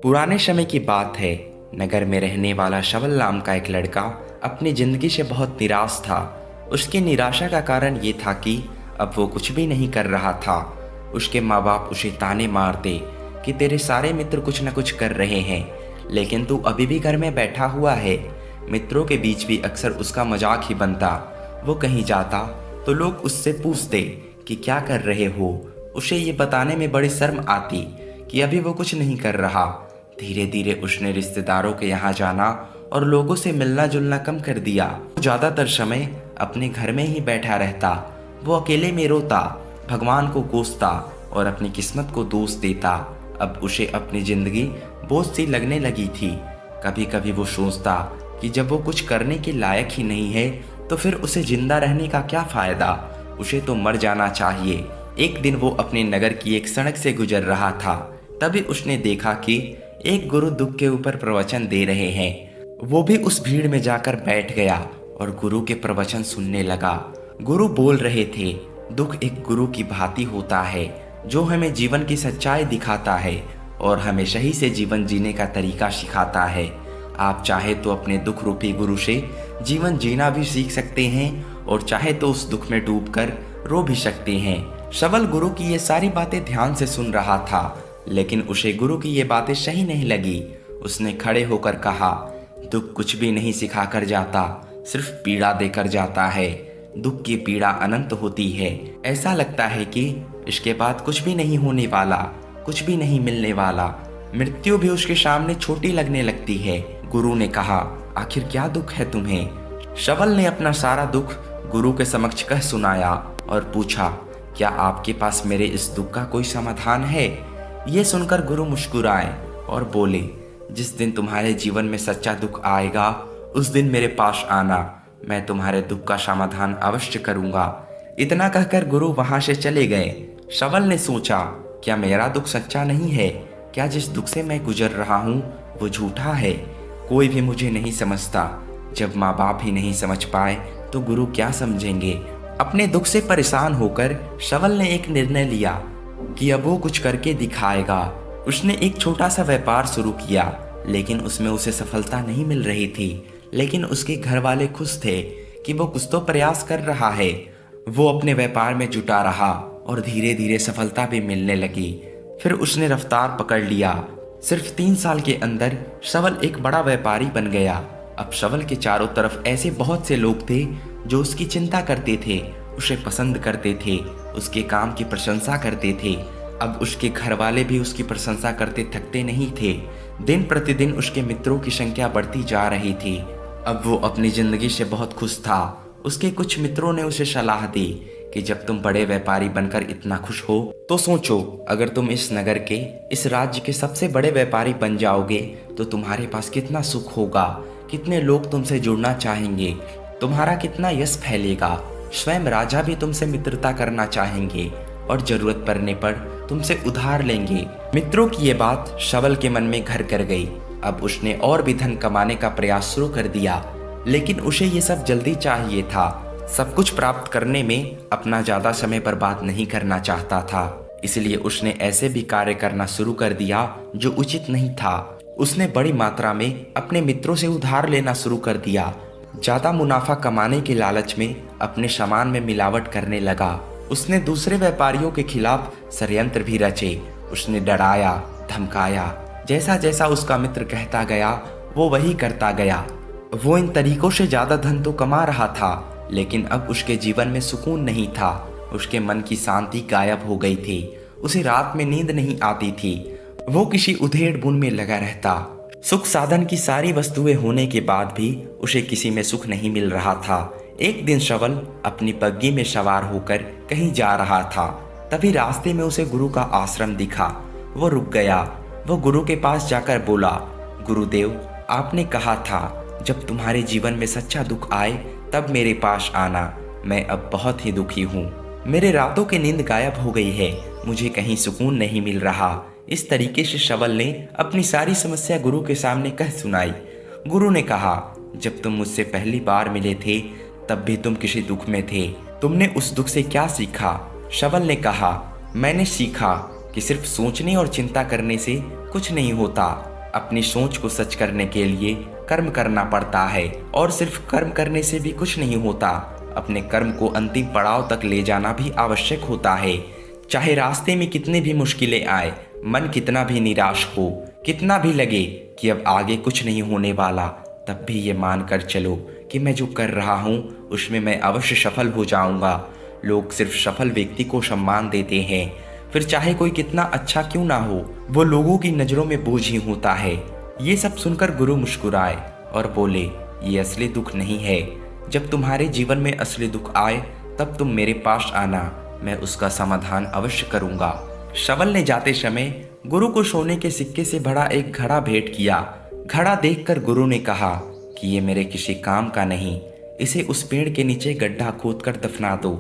पुराने समय की बात है। नगर में रहने वाला शवल नाम का एक लड़का अपनी जिंदगी से बहुत निराश था। उसकी निराशा का कारण ये था कि अब वो कुछ भी नहीं कर रहा था। उसके माँ बाप उसे ताने मारते कि तेरे सारे मित्र कुछ न कुछ कर रहे हैं, लेकिन तू अभी भी घर में बैठा हुआ है। मित्रों के बीच भी अक्सर उसका मजाक ही बनता। वो कहीं जाता तो लोग उससे पूछते कि क्या कर रहे हो। उसे ये बताने में बड़ी शर्म आती कि अभी वो कुछ नहीं कर रहा। धीरे धीरे उसने रिश्तेदारों के यहाँ जाना और लोगों से मिलना जुलना कम कर दिया। वो ज़्यादातर समय अपने घर में ही बैठा रहता। वो अकेले में रोता, भगवान को कोसता और अपनी किस्मत को दोष देता। अब उसे अपनी जिंदगी बोझ सी लगने लगी थी। कभी कभी वो सोचता कि जब वो कुछ करने के लायक ही नहीं है तो फिर उसे जिंदा रहने का क्या फायदा। उसे तो मर जाना चाहिए। एक दिन वो अपने नगर की एक सड़क से गुजर रहा था। तभी उसने देखा कि एक गुरु दुख के ऊपर प्रवचन दे रहे हैं। वो भी उस भीड़ में जाकर बैठ गया और गुरु के प्रवचन सुनने लगा। गुरु बोल रहे थे, दुख एक गुरु की भांति होता है जो हमें जीवन की सच्चाई दिखाता है और हमें सही से जीवन जीने का तरीका सिखाता है। आप चाहे तो अपने दुख रूपी गुरु से जीवन जीना भी सीख सकते हैं और चाहे तो उस दुख में डूबकर रो भी सकते हैं। शवल गुरु की ये सारी बातें ध्यान से सुन रहा था, लेकिन उसे गुरु की ये बातें सही नहीं लगी। उसने खड़े होकर कहा, दुख कुछ भी नहीं सिखाकर जाता, सिर्फ पीड़ा देकर जाता है। दुख की पीड़ा अनंत होती है। ऐसा लगता है कि इसके बाद कुछ भी नहीं होने वाला, कुछ भी नहीं मिलने वाला। मृत्यु भी उसके सामने छोटी लगने लगती है। गुरु ने कहा, आखिर क्या दुख है तुम्हें? शवल ने अपना सारा दुख गुरु के समक्ष कह सुनाया और पूछा, क्या आपके पास मेरे इस दुख का कोई समाधान है? ये सुनकर गुरु मुस्कुराए और बोले, जिस दिन तुम्हारे जीवन में सच्चा दुख आएगा उस दिन मेरे पास आना, मैं तुम्हारे दुख का समाधान अवश्य करूंगा। इतना कहकर गुरु वहां से चले गए। शवल ने सोचा, क्या मेरा दुख सच्चा नहीं है? क्या जिस दुख से मैं गुजर रहा हूँ वो झूठा है? कोई भी मुझे नहीं समझता। जब माँ बाप ही नहीं समझ पाए तो गुरु क्या समझेंगे? अपने दुख से परेशान होकर शवल ने एक निर्णय लिया कि अब वो कुछ करके दिखाएगा। उसने एक छोटा सा व्यापार शुरू किया, लेकिन उसमें उसे सफलता नहीं मिल रही थी। लेकिन उसके घर वाले खुश थे कि वो कुछ तो प्रयास कर रहा है। वो अपने व्यापार में जुटा रहा और धीरे धीरे सफलता भी मिलने लगी। फिर उसने रफ्तार पकड़ लिया। सिर्फ 3 साल के अंदर शवल एक बड़ा व्यापारी बन गया। अब शवल के चारों तरफ ऐसे बहुत से लोग थे जो उसकी चिंता करते थे, उसे पसंद करते थे, उसके काम की प्रशंसा करते थे। अब उसके घर वाले भी उसकी प्रशंसा करते थकते नहीं थे। दिन प्रतिदिन उसके मित्रों की संख्या बढ़ती जा रही थी। अब वो अपनी जिंदगी से बहुत खुश था। उसके कुछ मित्रों ने उसे सलाह दी कि जब तुम बड़े व्यापारी बनकर इतना खुश हो तो सोचो, अगर तुम इस नगर के, इस राज्य के सबसे बड़े व्यापारी बन जाओगे तो तुम्हारे पास कितना सुख होगा, कितने लोग तुमसे जुड़ना चाहेंगे, तुम्हारा कितना यश फैलेगा। स्वयं राजा भी तुमसे मित्रता करना चाहेंगे और जरूरत पड़ने पर तुमसे उधार लेंगे। मित्रों की ये बात शवल के मन में घर कर गई। अब उसने और भी धन कमाने का प्रयास शुरू कर दिया, लेकिन उसे ये सब जल्दी चाहिए था। सब कुछ प्राप्त करने में अपना ज्यादा समय बर्बाद नहीं करना चाहता था। इसलिए उसने ऐसे भी कार्य करना शुरू कर दिया जो उचित नहीं था। उसने बड़ी मात्रा में अपने मित्रों से उधार लेना शुरू कर दिया। ज्यादा मुनाफा कमाने के लालच में अपने सामान में मिलावट करने लगा। उसने दूसरे व्यापारियों के खिलाफ षड्यंत्र भी रचे। उसने डराया, धमकाया। जैसा जैसा उसका मित्र कहता गया वो वही करता गया। वो इन तरीकों से ज्यादा धन तो कमा रहा था, लेकिन अब उसके जीवन में सुकून नहीं था। उसके मन की शांति गायब हो गई थी। उसे रात में नींद नहीं आती थी। वो किसी उधेड़ बुन में लगा रहता। सुख साधन की सारी वस्तुएं होने के बाद भी उसे किसी में सुख नहीं मिल रहा था। एक दिन शवल अपनी बग्गी में सवार होकर कहीं जा रहा था। तभी रास्ते में उसे गुरु का आश्रम दिखा। वो रुक गया। वो गुरु के पास जाकर बोला, गुरुदेव, आपने कहा था जब तुम्हारे जीवन में सच्चा दुख आए तब मेरे पास आना। मैं अब बहुत ही दुखी हूँ। मेरे रातों की नींद गायब हो गई है। मुझे कहीं सुकून नहीं मिल रहा। इस तरीके से शवल ने अपनी सारी समस्या गुरु के सामने कह सुनाई। गुरु ने कहा, जब तुम मुझसे पहली बार मिले थे तब भी तुम किसी दुख में थे। तुमने उस दुख से क्या सीखा? शवल ने कहा, मैंने सीखा कि सिर्फ सोचने और चिंता करने से कुछ नहीं होता। अपनी सोच को सच करने के लिए कर्म करना पड़ता है, और सिर्फ कर्म करने से भी कुछ नहीं होता, अपने कर्म को अंतिम पड़ाव तक ले जाना भी आवश्यक होता है। चाहे रास्ते में कितनी भी मुश्किलें आए, मन कितना भी निराश हो, कितना भी लगे कि अब आगे कुछ नहीं होने वाला, तब भी ये मान कर चलो कि मैं जो कर रहा हूँ उसमें मैं अवश्य सफल हो जाऊंगा। लोग सिर्फ सफल व्यक्ति को सम्मान देते हैं, फिर चाहे कोई कितना अच्छा क्यों ना हो, वो लोगों की नज़रों में बोझ ही होता है। ये सब सुनकर गुरु मुस्कुराए और बोले, ये असली दुख नहीं है। जब तुम्हारे जीवन में असली दुख आए तब तुम मेरे पास आना, मैं उसका समाधान अवश्य करूंगा। शवल ने जाते समय गुरु को सोने के सिक्के से भरा एक घड़ा भेंट किया। घड़ा देखकर गुरु ने कहा कि ये मेरे किसी काम का नहीं, इसे उस पेड़ के नीचे गड्ढा खोदकर दफना दो।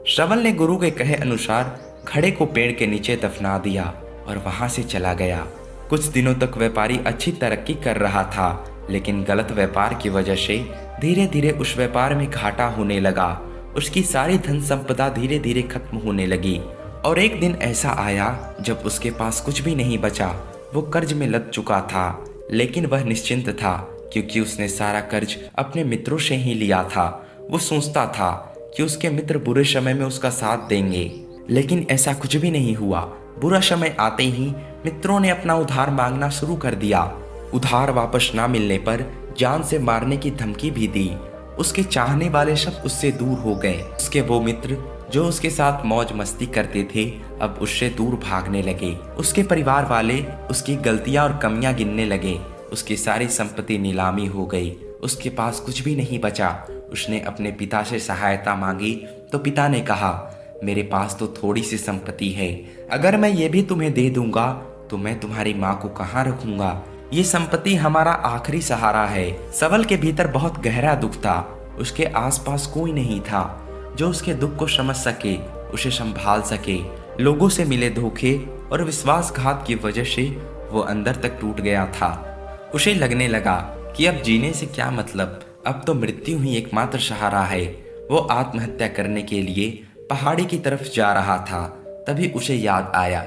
शवल ने गुरु के कहे अनुसार घड़े को पेड़ के नीचे दफना दिया और वहां से चला गया। कुछ दिनों तक व्यापारी अच्छी तरक्की कर रहा था, लेकिन गलत व्यापार की वजह से धीरे धीरे उस व्यापार में घाटा होने लगा। उसकी सारी धन संपदा धीरे धीरे खत्म होने लगी, और एक दिन ऐसा आया जब उसके पास कुछ भी नहीं बचा। वो कर्ज में लद चुका था, लेकिन वह निश्चिंत था क्योंकि उसने सारा कर्ज अपने मित्रों से ही लिया था। वो सोचता था कि उसके मित्र बुरे समय में उसका साथ देंगे, लेकिन ऐसा कुछ भी नहीं हुआ। बुरा समय आते ही मित्रों ने अपना उधार मांगना शुरू कर दिया। उधार वापस ना मिलने पर जान से मारने की धमकी भी दी। उसके चाहने वाले सब उससे दूर हो गए। उसके वो मित्र जो उसके साथ मौज मस्ती करते थे अब उससे दूर भागने लगे। उसके परिवार वाले उसकी गलतियां और कमियां गिनने लगे। उसकी सारी संपत्ति नीलामी हो गई, उसके पास कुछ भी नहीं बचा। उसने अपने पिता से सहायता मांगी तो पिता ने कहा, मेरे पास तो थोड़ी सी संपत्ति है, अगर मैं ये भी तुम्हें दे दूंगा तो मैं तुम्हारी माँ को कहाँ रखूंगा। ये संपत्ति हमारा आखिरी सहारा है। सवल के भीतर बहुत गहरा दुख था। उसके आसपास कोई नहीं था जो उसके दुख को समझ सके, उसे संभाल सके। लोगों से मिले धोखे और विश्वासघात की वजह से वो अंदर तक टूट गया था। उसे लगने लगा कि अब जीने से क्या मतलब, अब तो मृत्यु ही एकमात्र सहारा है। वो आत्महत्या करने के लिए पहाड़ी की तरफ जा रहा था। तभी उसे याद आया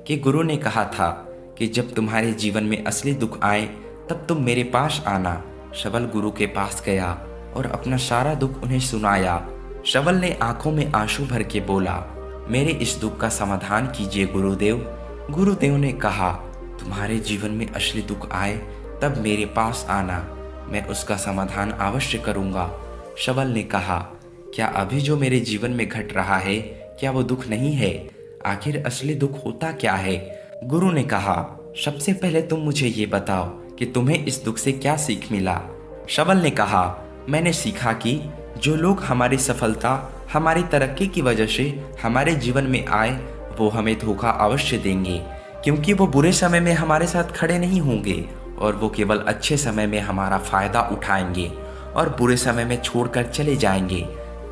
कि गुरु ने कहा था कि जब तुम्हारे जीवन में असली दुख आए तब तुम मेरे पास आना। शवल गुरु के पास गया और अपना सारा दुख उन्हें सुनाया। शवल ने आंखों में आंसू भर के बोला, मेरे इस दुख का समाधान कीजिए गुरुदेव। गुरुदेव ने कहा, तुम्हारे जीवन में असली दुख आए तब मेरे पास आना, मैं उसका समाधान अवश्य करूंगा। शवल ने कहा, क्या अभी जो मेरे जीवन में घट रहा है क्या वो दुख नहीं है? आखिर असली दुख होता क्या है? गुरु ने कहा, सबसे पहले तुम मुझे ये बताओ कि तुम्हें इस दुख से क्या सीख मिला। शवल ने कहा, मैंने सीखा कि जो लोग हमारी सफलता, हमारी तरक्की की वजह से हमारे जीवन में आए वो हमें धोखा अवश्य देंगे, क्योंकि वो बुरे समय में हमारे साथ खड़े नहीं होंगे और वो केवल अच्छे समय में हमारा फायदा उठाएंगे और बुरे समय में छोड़कर चले जाएंगे।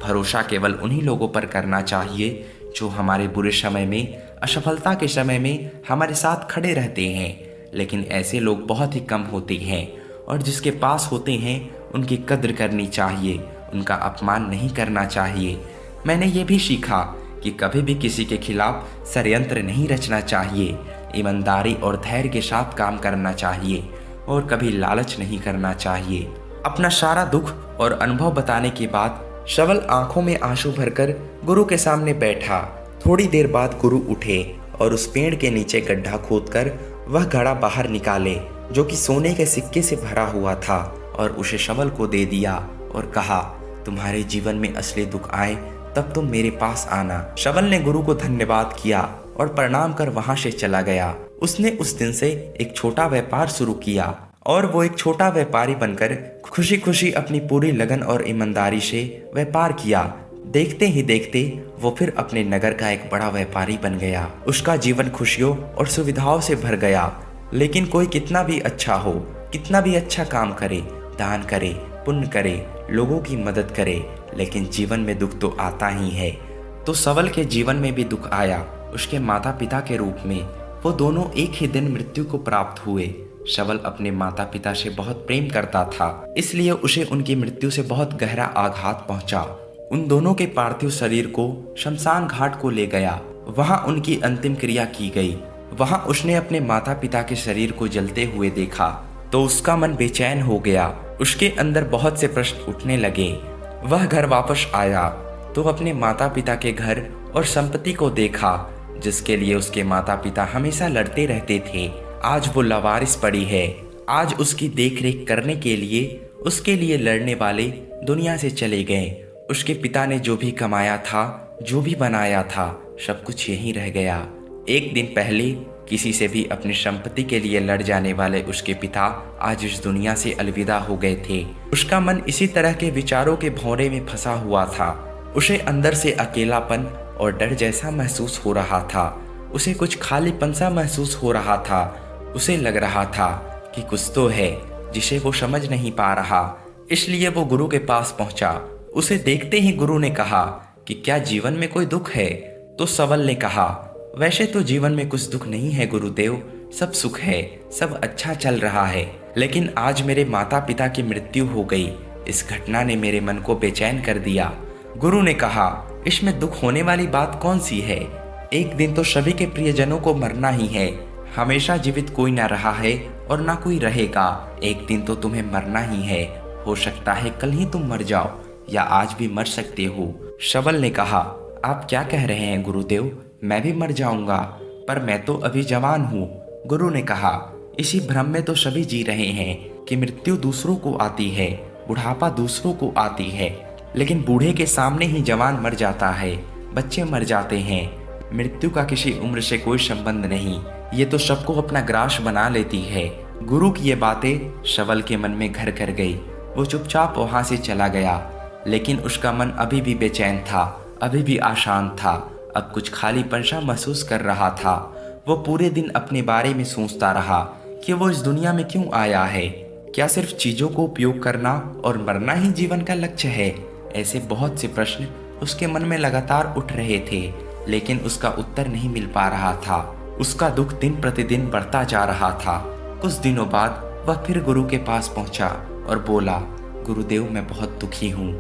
भरोसा केवल उन्हीं लोगों पर करना चाहिए जो हमारे बुरे समय में, असफलता के समय में हमारे साथ खड़े रहते हैं। लेकिन ऐसे लोग बहुत ही कम होते हैं, और जिसके पास होते हैं उनकी कद्र करनी चाहिए, उनका अपमान नहीं करना चाहिए। मैंने ये भी सीखा कि कभी भी किसी के खिलाफ षड्यंत्र नहीं रचना चाहिए। ईमानदारी और धैर्य के साथ काम करना चाहिए और कभी लालच नहीं करना चाहिए। अपना सारा दुख और अनुभव बताने के बाद शवल आंखों में आंसू भरकर गुरु के सामने बैठा। थोड़ी देर बाद गुरु उठे और उस पेड़ के नीचे गड्ढा खोदकर वह घड़ा बाहर निकाले जो कि सोने के सिक्के से भरा हुआ था, और उसे शवल को दे दिया और कहा, तुम्हारे जीवन में असली दुख आए तब तुम मेरे पास आना। शवल ने गुरु को धन्यवाद किया और प्रणाम कर वहां से चला गया। उसने उस दिन से एक छोटा व्यापार शुरू किया और वो एक छोटा व्यापारी बनकर खुशी खुशी अपनी पूरी लगन और ईमानदारी से व्यापार किया। देखते ही देखते वो फिर अपने नगर का एक बड़ा व्यापारी बन गया। उसका जीवन खुशियों और सुविधाओं से भर गया। लेकिन कोई कितना भी अच्छा हो, कितना भी अच्छा काम करे, दान करे, पुण्य करे, लोगों की मदद करे, लेकिन जीवन में दुख तो आता ही है। तो सवल के जीवन में भी दुख आया। उसके माता पिता के रूप में वो दोनों एक ही दिन मृत्यु को प्राप्त हुए। शवल अपने माता पिता से बहुत प्रेम करता था, इसलिए उसे उनकी मृत्यु से बहुत गहरा आघात पहुंचा। उन दोनों के पार्थिव शरीर को शमशान घाट को ले गया। वहां उनकी अंतिम क्रिया की गई। वहां उसने अपने माता पिता के शरीर को जलते हुए देखा तो उसका मन बेचैन हो गया। उसके अंदर बहुत से प्रश्न उठने लगे। वह घर वापस आया तो अपने माता पिता के घर और संपत्ति को देखा जिसके लिए उसके माता पिता हमेशा लड़ते रहते थे। आज वो लावारिस पड़ी है। आज उसकी देखरेख करने के लिए उसके लिए लड़ने वाले दुनिया से चले गए। उसके पिता ने जो भी कमाया था, जो भी बनाया था, सब कुछ यहीं रह गया। एक दिन पहले किसी से भी अपनी संपत्ति के लिए लड़ जाने वाले उसके पिता आज इस दुनिया से अलविदा हो गए थे। उसका मन इसी तरह के विचारों के भंवरे में फंसा हुआ था। उसे अंदर से अकेलापन और डर जैसा महसूस हो रहा था। उसे कुछ खालीपन सा महसूस हो रहा था। उसे लग रहा था कि कुछ तो है जिसे वो समझ नहीं पा रहा। इसलिए वो गुरु के पास पहुंचा। उसे देखते ही गुरु ने कहा कि क्या जीवन में कोई दुख है? तो सवल ने कहा, वैसे तो जीवन में कुछ दुख नहीं है गुरुदेव, सब सुख है, सब अच्छा चल रहा है। लेकिन आज मेरे माता पिता की मृत्यु हो गई। इस घटना ने मेरे मन को बेचैन कर दिया। गुरु ने कहा, इसमें दुख होने वाली बात कौन सी है? एक दिन तो सभी के प्रियजनों को मरना ही है। हमेशा जीवित कोई ना रहा है और ना कोई रहेगा। एक दिन तो तुम्हें मरना ही है। हो सकता है कल ही तुम मर जाओ या आज भी मर सकते हो। शवल ने कहा, आप क्या कह रहे हैं गुरुदेव? मैं भी मर जाऊंगा, पर मैं तो अभी जवान हूँ। गुरु ने कहा, इसी भ्रम में तो सभी जी रहे हैं कि मृत्यु दूसरों को आती है, बुढ़ापा दूसरों को आती है, लेकिन बूढ़े के सामने ही जवान मर जाता है, बच्चे मर जाते हैं। मृत्यु का किसी उम्र से कोई संबंध नहीं, ये तो सबको अपना ग्रास बना लेती है। गुरु की ये बातें शवल के मन में घर कर गई। वो चुपचाप वहां से चला गया, लेकिन उसका मन अभी भी बेचैन था, अभी भी अशांत था। अब कुछ खालीपन सा महसूस कर रहा था। वो पूरे दिन अपने बारे में सोचता रहा कि वो इस दुनिया में क्यों आया है। क्या सिर्फ चीजों को उपयोग करना और मरना ही जीवन का लक्ष्य है? ऐसे बहुत से प्रश्न उसके मन में लगातार उठ रहे थे, लेकिन उसका उत्तर नहीं मिल पा रहा था। उसका दुख दिन प्रतिदिन बढ़ता जा रहा था। कुछ दिनों बाद वह फिर गुरु के पास पहुंचा और बोला, गुरुदेव मैं बहुत दुखी हूँ।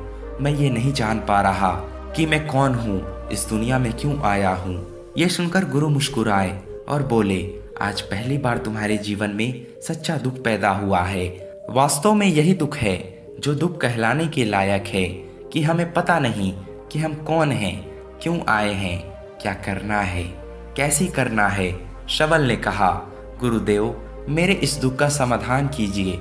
मैं ये नहीं जान पा रहा कि मैं कौन हूँ, इस दुनिया में क्यों आया हूँ। ये सुनकर गुरु मुस्कुराए और बोले, आज पहली बार तुम्हारे जीवन में सच्चा दुख पैदा हुआ है। वास्तव में यही दुख है जो दुख कहलाने के लायक है कि हमें पता नहीं कि हम कौन हैं, क्यों आए हैं, क्या करना है, कैसे करना है। शवल ने कहा, गुरुदेव मेरे इस दुख का समाधान कीजिए।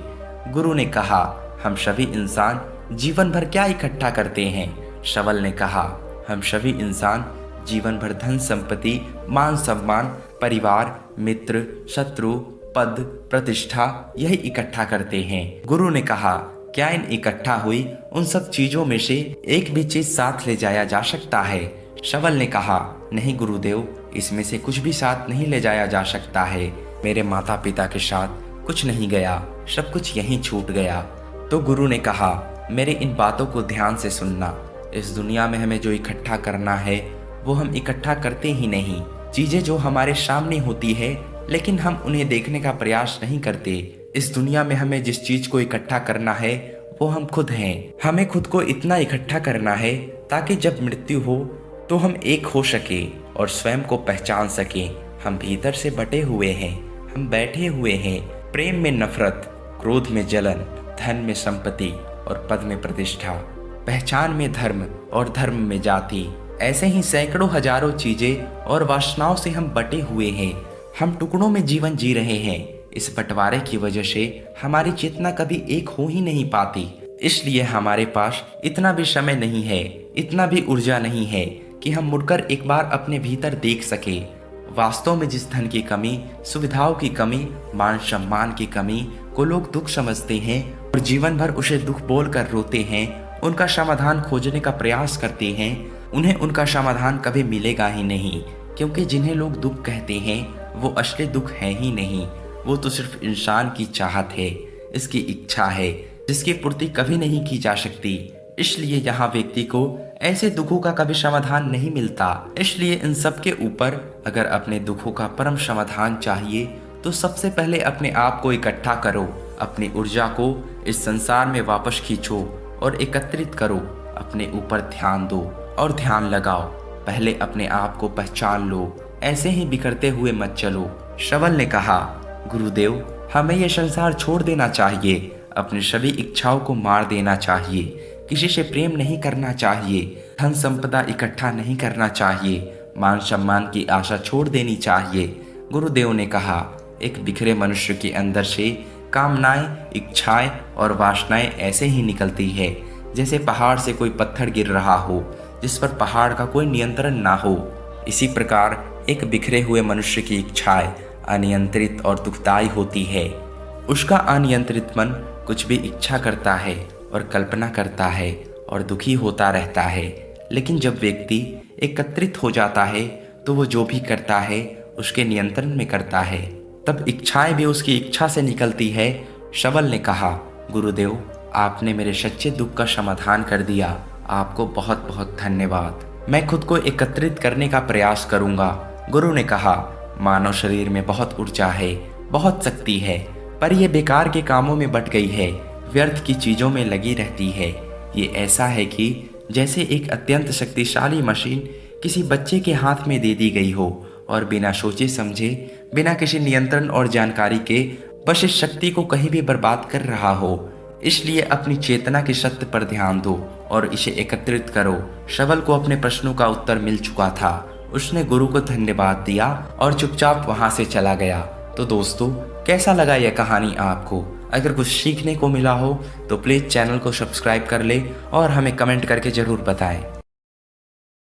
गुरु ने कहा, हम सभी इंसान जीवन भर क्या इकट्ठा करते हैं? शवल ने कहा, हम सभी इंसान जीवन भर धन संपत्ति, मान सम्मान, परिवार, मित्र, शत्रु, पद, प्रतिष्ठा यही इकट्ठा करते हैं। गुरु ने कहा, क्या इन इकट्ठा हुई उन सब चीजों में से एक भी चीज साथ ले जाया जा सकता है? शवल ने कहा, नहीं गुरुदेव, इसमें से कुछ भी साथ नहीं ले जाया जा सकता है। मेरे माता पिता के साथ कुछ नहीं गया, सब कुछ यहीं छूट गया। तो गुरु ने कहा, मेरे इन बातों को ध्यान से सुनना। इस दुनिया में हमें जो इकट्ठा करना है वो हम इकट्ठा करते ही नहीं। चीजें जो हमारे सामने होती है लेकिन हम उन्हें देखने का प्रयास नहीं करते। इस दुनिया में हमें जिस चीज को इकट्ठा करना है वो हम खुद हैं। हमें खुद को इतना इकट्ठा करना है ताकि जब मृत्यु हो तो हम एक हो सके और स्वयं को पहचान सके। हम भीतर से बटे हुए हैं, हम बैठे हुए हैं। प्रेम में नफरत, क्रोध में जलन, धन में संपत्ति और पद में प्रतिष्ठा, पहचान में धर्म और धर्म में जाति। ऐसे ही सैकड़ों हजारों चीजें और वासनाओं से हम बटे हुए हैं। हम टुकड़ों में जीवन जी रहे हैं। इस बंटवारे की वजह से हमारी चेतना कभी एक हो ही नहीं पाती। इसलिए हमारे पास इतना भी समय नहीं है, इतना भी ऊर्जा नहीं है कि हम मुड़कर एक बार अपने भीतर देख सके। वास्तव में जिस धन की कमी, सुविधाओं की कमी, मान सम्मान की कमी को लोग दुख समझते हैं और जीवन भर उसे दुख बोलकर रोते हैं, उनका समाधान खोजने का प्रयास करते हैं, उन्हें उनका समाधान कभी मिलेगा ही नहीं। क्योंकि जिन्हें लोग दुख कहते हैं वो असली दुख है ही नहीं। वो तो सिर्फ इंसान की चाहत है, इसकी इच्छा है, जिसकी पूर्ति कभी नहीं की जा सकती। इसलिए यहाँ व्यक्ति को ऐसे दुखों का कभी समाधान नहीं मिलता। इसलिए इन सब के ऊपर अगर अपने दुखों का परम समाधान चाहिए तो सबसे पहले अपने आप को इकट्ठा करो, अपनी ऊर्जा को इस संसार में वापस खींचो और एकत्रित करो। अपने ऊपर ध्यान दो और ध्यान लगाओ। पहले अपने आप को पहचान लो। ऐसे ही बिखरते हुए मत चलो। शवल ने कहा, गुरुदेव, हमें यह संसार छोड़ देना चाहिए, अपनी सभी इच्छाओं को मार देना चाहिए, किसी से प्रेम नहीं करना चाहिए, धन संपदा इकट्ठा नहीं करना चाहिए, मान सम्मान की आशा छोड़ देनी चाहिए। गुरुदेव ने कहा, एक बिखरे मनुष्य के अंदर से कामनाएं, इच्छाएं और वासनाएं ऐसे ही निकलती है जैसे पहाड़ से कोई पत्थर गिर रहा हो जिस पर पहाड़ का कोई नियंत्रण ना हो। इसी प्रकार एक बिखरे हुए मनुष्य की इच्छाएं अनियंत्रित और दुखदायी होती है। उसका अनियंत्रित मन कुछ भी इच्छा करता है और कल्पना करता है और दुखी होता रहता है। लेकिन जब व्यक्ति एकत्रित हो जाता है तो वो जो भी करता है उसके नियंत्रण में करता है, तब इच्छाएं भी उसकी इच्छा से निकलती है। शवल ने कहा, गुरुदेव, आपने मेरे सच्चे दुख का समाधान कर दिया, आपको बहुत बहुत धन्यवाद। मैं खुद को एकत्रित करने का प्रयास करूंगा। गुरु ने कहा, मानव शरीर में बहुत ऊर्जा है, बहुत शक्ति है, पर यह बेकार के कामों में बट गई है, व्यर्थ की चीजों में लगी रहती है। ये ऐसा है कि जैसे एक अत्यंत शक्तिशाली मशीन किसी बच्चे के हाथ में दे दी गई हो और बिना सोचे समझे, बिना किसी नियंत्रण और जानकारी के बस इस शक्ति को कहीं भी बर्बाद कर रहा हो। इसलिए अपनी चेतना के सत्य पर ध्यान दो और इसे एकत्रित करो। शवल को अपने प्रश्नों का उत्तर मिल चुका था। उसने गुरु को धन्यवाद दिया और चुपचाप वहां से चला गया। तो दोस्तों, कैसा लगा यह कहानी आपको? अगर कुछ सीखने को मिला हो तो प्लीज़ चैनल को सब्सक्राइब कर ले और हमें कमेंट करके ज़रूर बताएं।